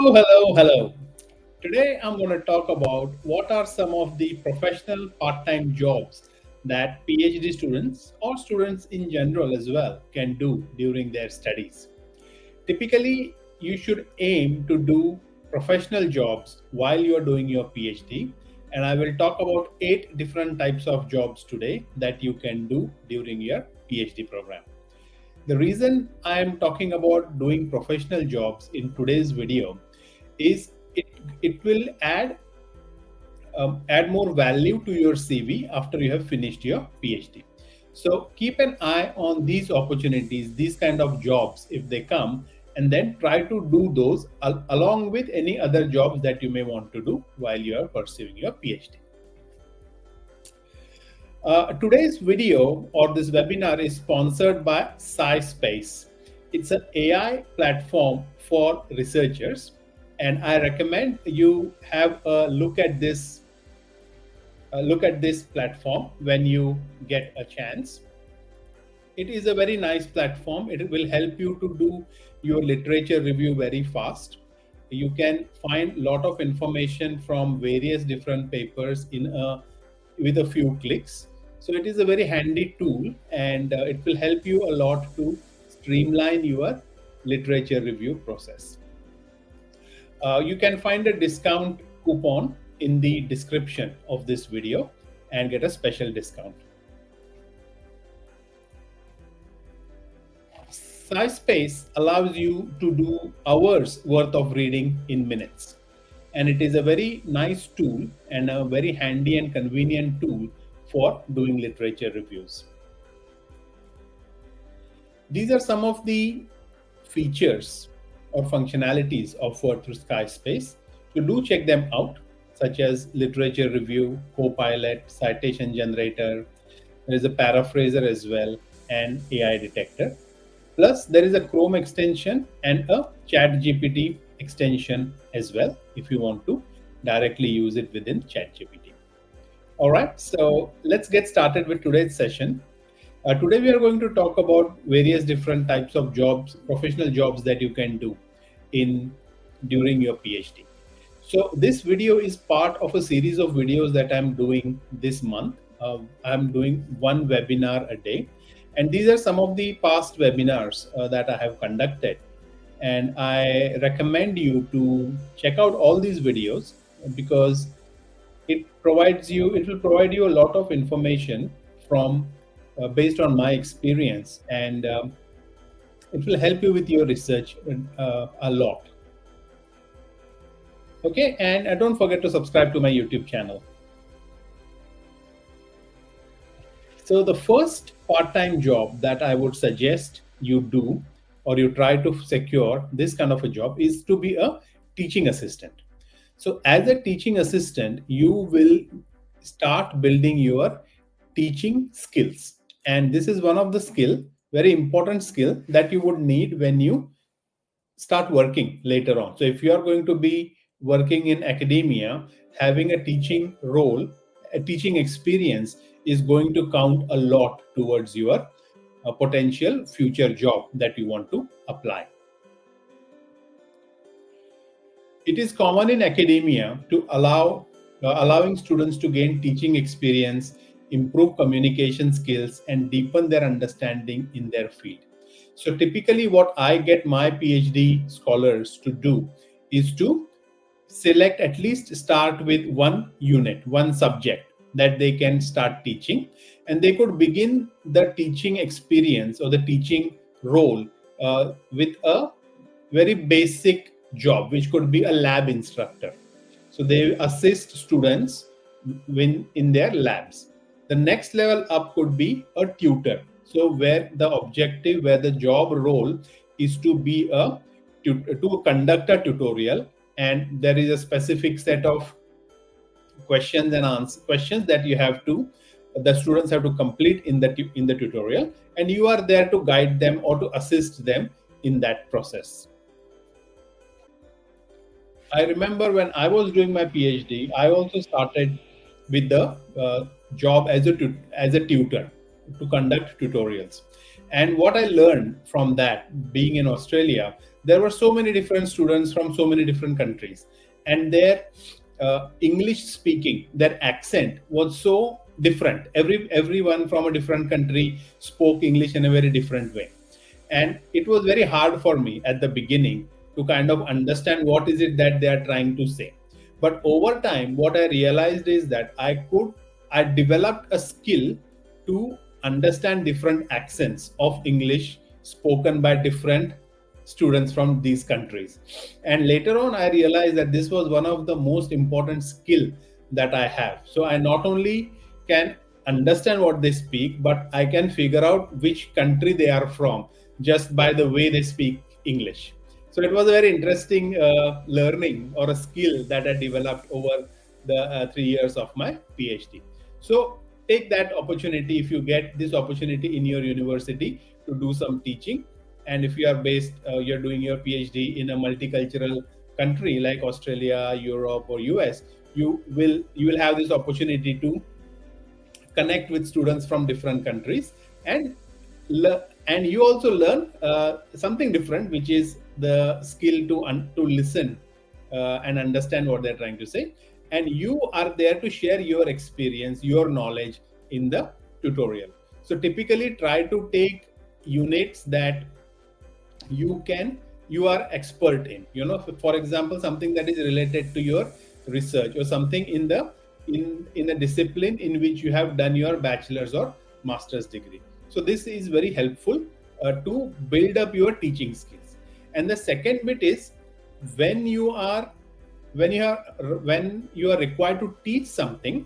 Hello. Today I'm going to talk about what are some of the professional part-time jobs that PhD students or students in general as well can do during their studies. Typically, you should aim to do professional jobs while you are doing your PhD, and I will talk about 8 different types of jobs today that you can do during your PhD program. The reason I am talking about doing professional jobs in today's video is it will add more value to your CV after you have finished your PhD. So keep an eye on these opportunities, these kind of jobs if they come, and then try to do those along with any other jobs that you may want to do while you are pursuing your PhD. Today's video or this webinar is sponsored by SciSpace. It's an AI platform for researchers, and I recommend you have a look at this platform when you get a chance. It is a very nice platform. It will help you to do your literature review very fast. You can find a lot of information from various different papers with a few clicks. So it is a very handy tool, and it will help you a lot to streamline your literature review process. You can find a discount coupon in the description of this video and get a special discount. SciSpace allows you to do hours worth of reading in minutes. And it is a very nice tool and a very handy and convenient tool for doing literature reviews. These are some of the features or functionalities offered through SciSpace. So do check them out, such as literature review, Copilot, citation generator. There is a paraphraser as well, and AI detector. Plus, there is a Chrome extension and a ChatGPT extension as well, if you want to directly use it within ChatGPT. All right, so let's get started with today's session. Today we are going to talk about various different types of jobs, professional jobs that you can do during your PhD. So this video is part of a series of videos that I'm doing this month. I'm doing one webinar a day, and these are some of the past webinars that I have conducted. And I recommend you to check out all these videos because it will provide you a lot of information from based on my experience, and it will help you with your research a lot. Okay, and don't forget to subscribe to my YouTube channel. So the first part-time job that I would suggest you do or you try to secure this kind of a job is to be a teaching assistant. So as a teaching assistant, you will start building your teaching skills. And this is one of the very important skill that you would need when you start working later on. So if you are going to be working in academia, having a teaching role, a teaching experience is going to count a lot towards your potential future job that you want to apply. It is common in academia to allowing students to gain teaching experience, improve communication skills, and deepen their understanding in their field. So typically what I get my PhD scholars to do is to select, at least start with one unit, one subject that they can start teaching, and they could begin the teaching experience or the teaching role with a very basic job, which could be a lab instructor. So they assist students in their labs. The next level up could be a tutor. So where the job role is to be to conduct a tutorial, and there is a specific set of questions that the students have to complete in the tutorial, and you are there to guide them or to assist them in that process. I remember when I was doing my PhD, I also started with the job as a tutor to conduct tutorials. And what I learned from that, being in Australia, there were so many different students from so many different countries, and their English speaking, their accent was so different. Everyone from a different country spoke English in a very different way, and it was very hard for me at the beginning to kind of understand what is it that they are trying to say. But over time, what I realized is that I developed a skill to understand different accents of English spoken by different students from these countries. And later on, I realized that this was one of the most important skill that I have. So I not only can understand what they speak, but I can figure out which country they are from just by the way they speak English. So it was a very interesting learning or a skill that I developed over the 3 years of my PhD. So take that opportunity if you get this opportunity in your university to do some teaching. And if you are you're doing your PhD in a multicultural country like Australia, Europe, or US, you will have this opportunity to connect with students from different countries, and and you also learn something different, which is the skill to listen and understand what they're trying to say. And you are there to share your experience, your knowledge in the tutorial. So typically try to take units that you are expert in, for example, something that is related to your research, or something in the discipline in which you have done your bachelor's or master's degree. So this is very helpful to build up your teaching skills. And the second bit is, when you are required to teach something,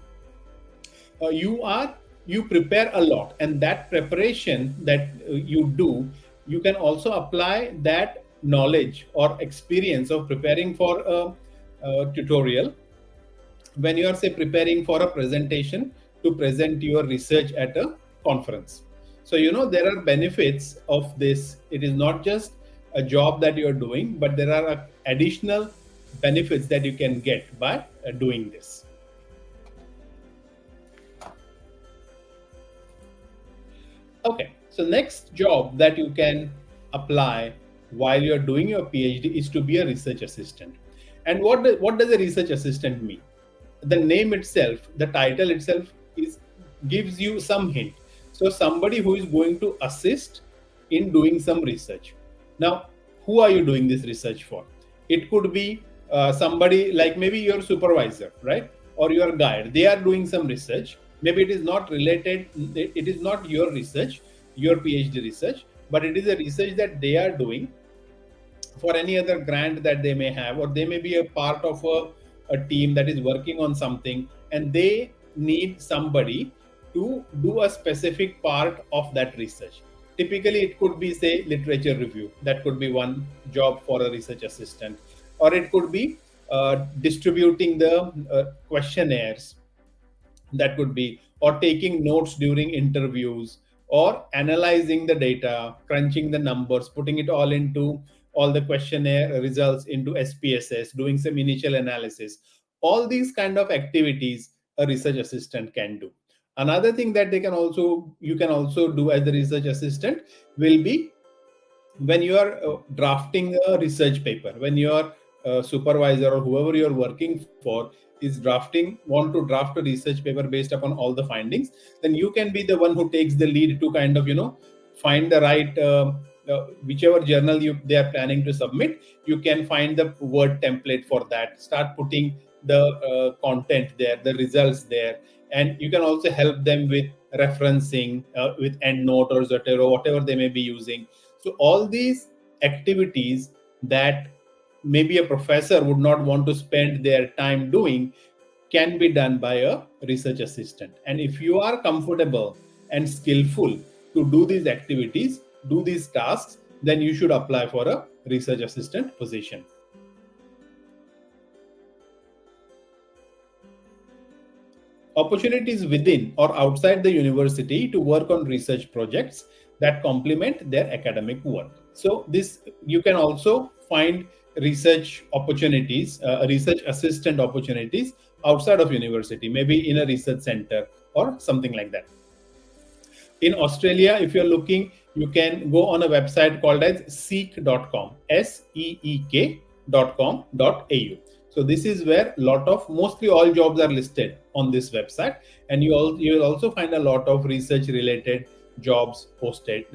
you prepare a lot, and that preparation that you do, you can also apply that knowledge or experience of preparing for a tutorial when you are, say, preparing for a presentation to present your research at a conference. So there are benefits of this. It is not just a job that you are doing, but there are additional benefits that you can get by doing this. Okay, so next job that you can apply while you're doing your PhD is to be a research assistant. And what does a research assistant mean? The name itself, the title itself gives you some hint. So somebody who is going to assist in doing some research. Now, who are you doing this research for? It could be somebody like maybe your supervisor, right? Or your guide. They are doing some research. Maybe it is not related, it is not your research, your PhD research, but it is a research that they are doing for any other grant that they may have, or they may be a part of a team that is working on something, and they need somebody to do a specific part of that research. Typically, it could be, say, literature review. That could be one job for a research assistant. Or it could be distributing the questionnaires. That could be, or taking notes during interviews, or analyzing the data, crunching the numbers, putting it all the questionnaire results into SPSS, doing some initial analysis. All these kind of activities a research assistant can do. Another thing that you can also do as a research assistant will be when you are drafting a research paper, when your supervisor or whoever you're working for is want to draft a research paper based upon all the findings, then you can be the one who takes the lead to kind of find the right whichever journal they are planning to submit. You can find the word template for that, start putting the content there, the results there, and you can also help them with referencing, with EndNote or whatever they may be using. So all these activities that maybe a professor would not want to spend their time doing can be done by a research assistant. And if you are comfortable and skillful to do these activities, do these tasks, then you should apply for a research assistant position. Opportunities within or outside the university to work on research projects that complement their academic work. So this, you can also find research opportunities, research assistant opportunities outside of university, maybe in a research center or something like that. In Australia, if you're looking, you can go on a website called as seek.com, seek.com.au. So this is where mostly all jobs are listed on this website, and you will also find a lot of research related jobs posted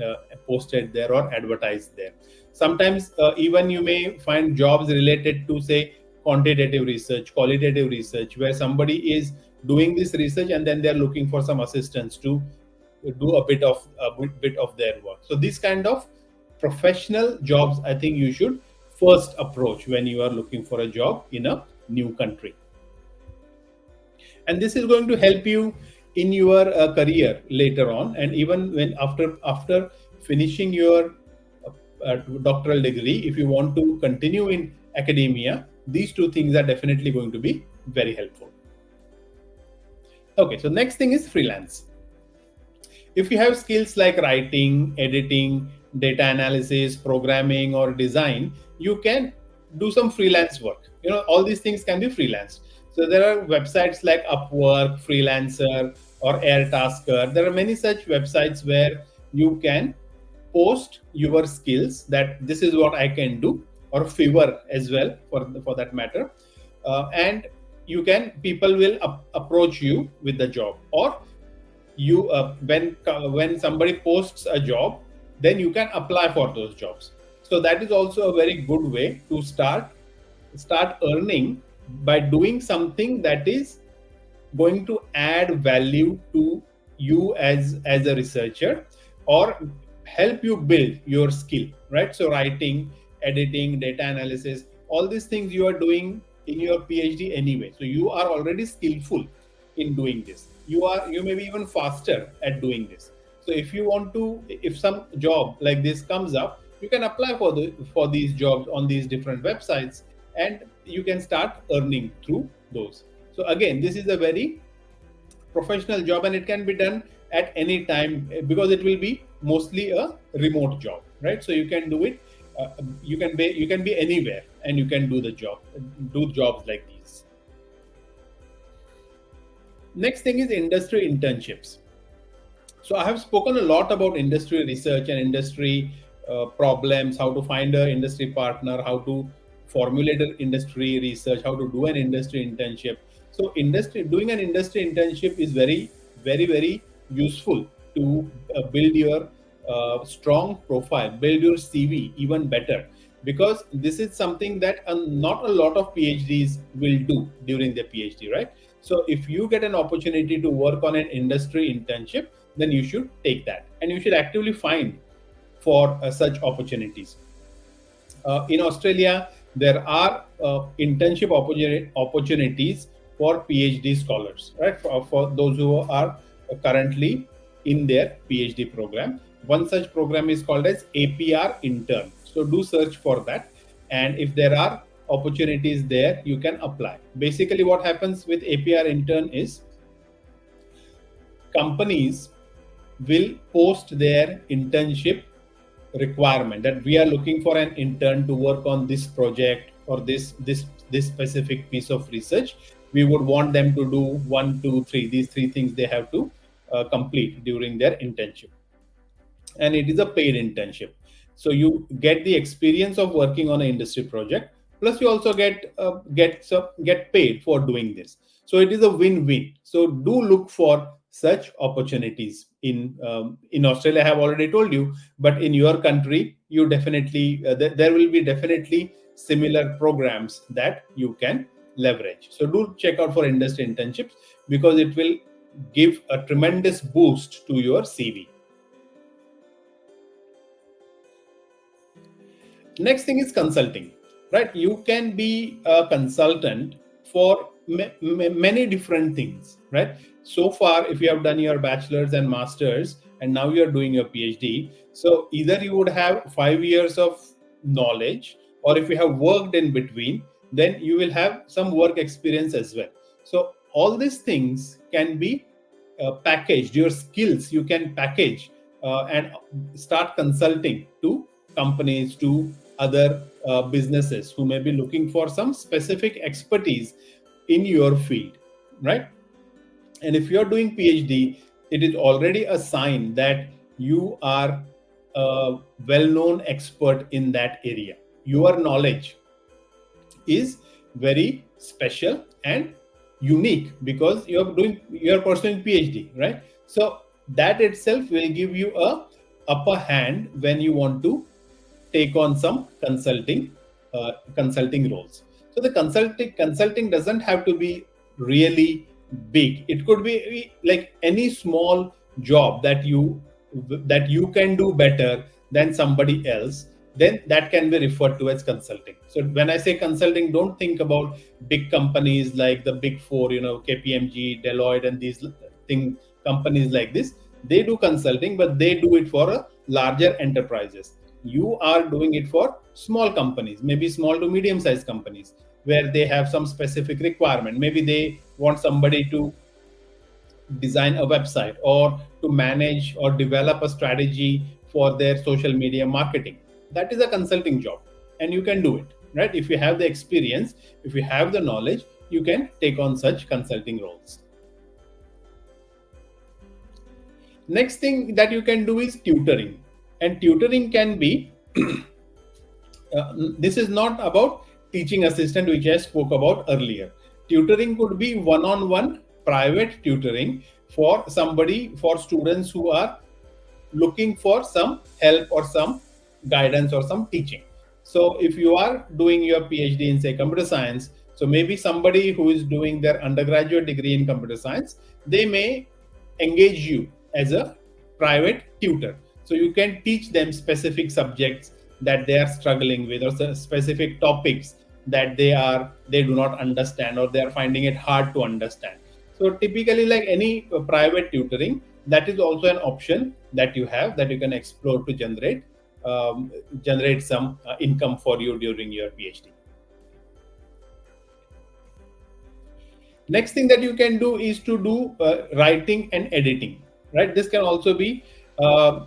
there or advertised there. Sometimes even you may find jobs related to, say, quantitative research, qualitative research, where somebody is doing this research and then they're looking for some assistance to do a bit of their work. So these kind of professional jobs, I think you should first approach when you are looking for a job in a new country. And this is going to help you in your career later on, and even when after finishing your doctoral degree, if you want to continue in academia, these two things are definitely going to be very helpful. Okay, so next thing is freelance. If you have skills like writing, editing, data analysis, programming, or design, you can do some freelance work. All these things can be freelanced. So there are websites like Upwork, Freelancer, or Airtasker. There are many such websites where you can post your skills, that this is what I can do, or Fiverr as well for that matter, and people will approach you with the job, or you when somebody posts a job, then you can apply for those jobs. So that is also a very good way to start earning by doing something that is going to add value to you as a researcher, or help you build your skill, right? So writing, editing, data analysis, all these things you are doing in your PhD anyway. So you are already skillful in doing this. You may be even faster at doing this. So if some job like this comes up, you can apply for these jobs on these different websites, and you can start earning through those. So again, this is a very professional job, and it can be done at any time because it will be mostly a remote job, right? So you can do it. You can be anywhere, and you can do jobs like these. Next thing is industry internships. So I have spoken a lot about industry research and industry problems, how to find an industry partner, how to formulate an industry research, how to do an industry internship. So doing an industry internship is very, very, very useful to build your strong profile, build your CV even better, because this is something that not a lot of PhDs will do during their PhD, right? So if you get an opportunity to work on an industry internship, then you should take that, and you should actively find for such opportunities. In Australia, there are internship opportunities for PhD scholars, right? For those who are currently in their PhD program. One such program is called as APR intern. So do search for that, and if there are opportunities there, you can apply. Basically, what happens with APR intern is companies will post their internship requirement, that we are looking for an intern to work on this project or this specific piece of research. We would want them to do 1, 2, 3. These 3 things they have to complete during their internship, and it is a paid internship. So you get the experience of working on an industry project, plus you also get paid for doing this. So it is a win-win. So do look for such opportunities in Australia. I have already told you, but in your country, you definitely there will be definitely similar programs that you can leverage. So do check out for industry internships, because it will give a tremendous boost to your CV. Next thing is consulting, right? You can be a consultant for many different things, right? So far, if you have done your bachelor's and master's, and now you're doing your PhD, so either you would have 5 years of knowledge, or if you have worked in between, then you will have some work experience as well. So all these things can be packaged. Your skills you can package and start consulting to companies, to other businesses who may be looking for some specific expertise in your field, right? And if you're doing PhD, it is already a sign that you are a well-known expert in that area. Your knowledge is very special and unique because you're pursuing PhD, right? So that itself will give you a upper hand when you want to take on some consulting roles. So the consulting doesn't have to be really big. It could be like any small job that you can do better than somebody else, then that can be referred to as consulting. So when I say consulting, don't think about big companies like the big four, KPMG, Deloitte, and these companies like this. They do consulting, but they do it for a larger enterprises. You are doing it for small companies, maybe small to medium sized companies, where they have some specific requirement. Maybe they want somebody to design a website or to manage or develop a strategy for their social media marketing. That is a consulting job, and you can do it, right? If you have the experience, if you have the knowledge, you can take on such consulting roles. Next thing that you can do is tutoring. And tutoring can be this is not about teaching assistant, which I spoke about earlier. Tutoring could be one-on-one private tutoring for students who are looking for some help or some guidance or some teaching. So if you are doing your PhD in, say, computer science, so maybe somebody who is doing their undergraduate degree in computer science, they may engage you as a private tutor. So you can teach them specific subjects that they are struggling with, or specific topics that they do not understand, or they are finding it hard to understand. So typically, like any private tutoring, that is also an option that you have, that you can explore to generate some income for you during your PhD. Next thing that you can do is to do writing and editing, right? This can also be a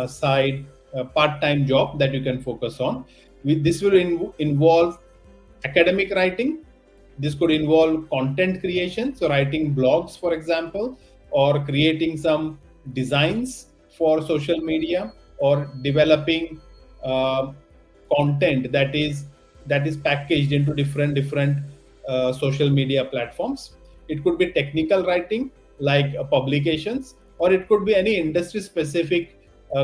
side part-time job that you can focus on. This will involve academic writing. This could involve content creation, so writing blogs, for example, or creating some designs for social media, or developing content that is packaged into different social media platforms. It could be technical writing, like publications, or it could be any industry specific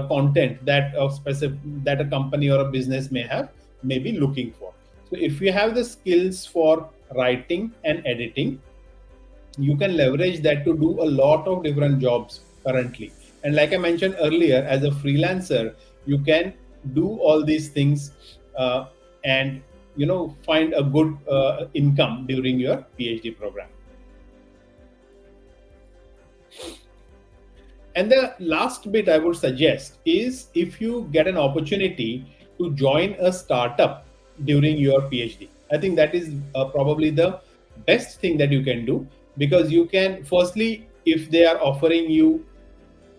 content that a company or a business may be looking for. So if you have the skills for writing and editing, you can leverage that to do a lot of different jobs currently. And like I mentioned earlier, as a freelancer, you can do all these things and find a good income during your PhD program. And the last bit I would suggest is, if you get an opportunity to join a startup during your PhD, I think that is probably the best thing that you can do, because you can, firstly, if they are offering you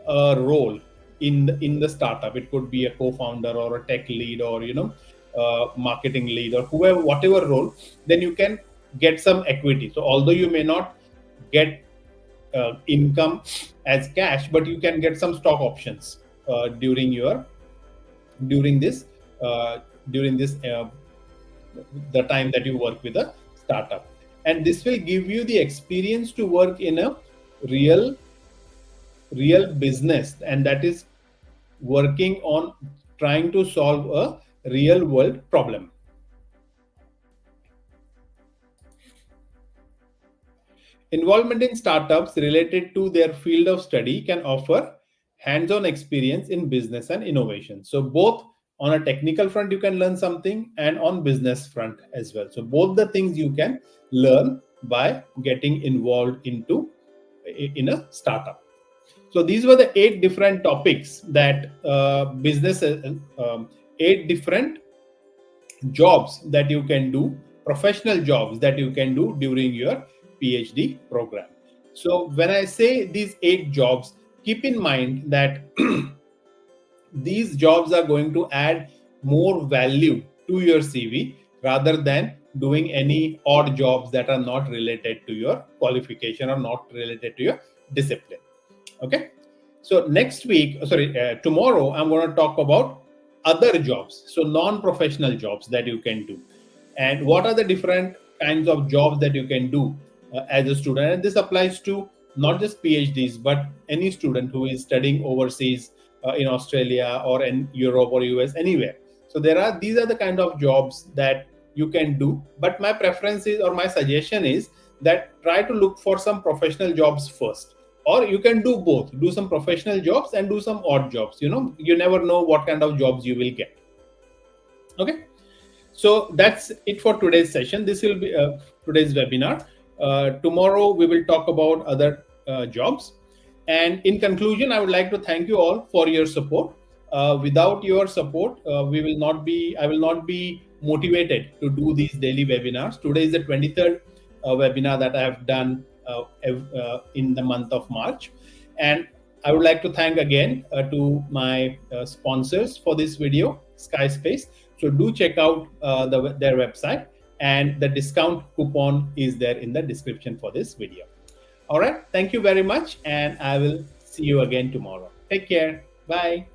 a role in the startup, it could be a co-founder or a tech lead, or marketing lead, or whatever role, then you can get some equity. So although you may not get income as cash, but you can get some stock options during this the time that you work with a startup. And this will give you the experience to work in a real business, and that is working on trying to solve a real world problem. Involvement in startups related to their field of study can offer hands-on experience in business and innovation. So both on a technical front, you can learn something, and on business front as well. So both the things you can learn by getting involved in a startup. So these were the 8 different topics that 8 different jobs that you can do, professional jobs that you can do during your PhD program. So when I say these 8 jobs, keep in mind that these jobs are going to add more value to your CV rather than doing any odd jobs that are not related to your qualification or not related to your discipline. Okay. So next week, tomorrow, I'm going to talk about other jobs. So non-professional jobs that you can do, and what are the different kinds of jobs that you can do as a student. And this applies to not just PhDs, but any student who is studying overseas in Australia or in Europe or US, anywhere. So these are the kind of jobs that you can do. But my preference is, or my suggestion is, that try to look for some professional jobs first, or you can do both, do some professional jobs and do some odd jobs. You never know what kind of jobs you will get. Okay, so that's it for today's session. This will be today's webinar. Tomorrow we will talk about other jobs. And in conclusion, I would like to thank you all for your support. Without your support, I will not be motivated to do these daily webinars. Today is the 23rd webinar that I have done in the month of March. And I would like to thank again to my sponsors for this video, SkySpace. So do check out their website, and the discount coupon is there in the description for this video. All right, thank you very much, and I will see you again tomorrow. Take care. Bye.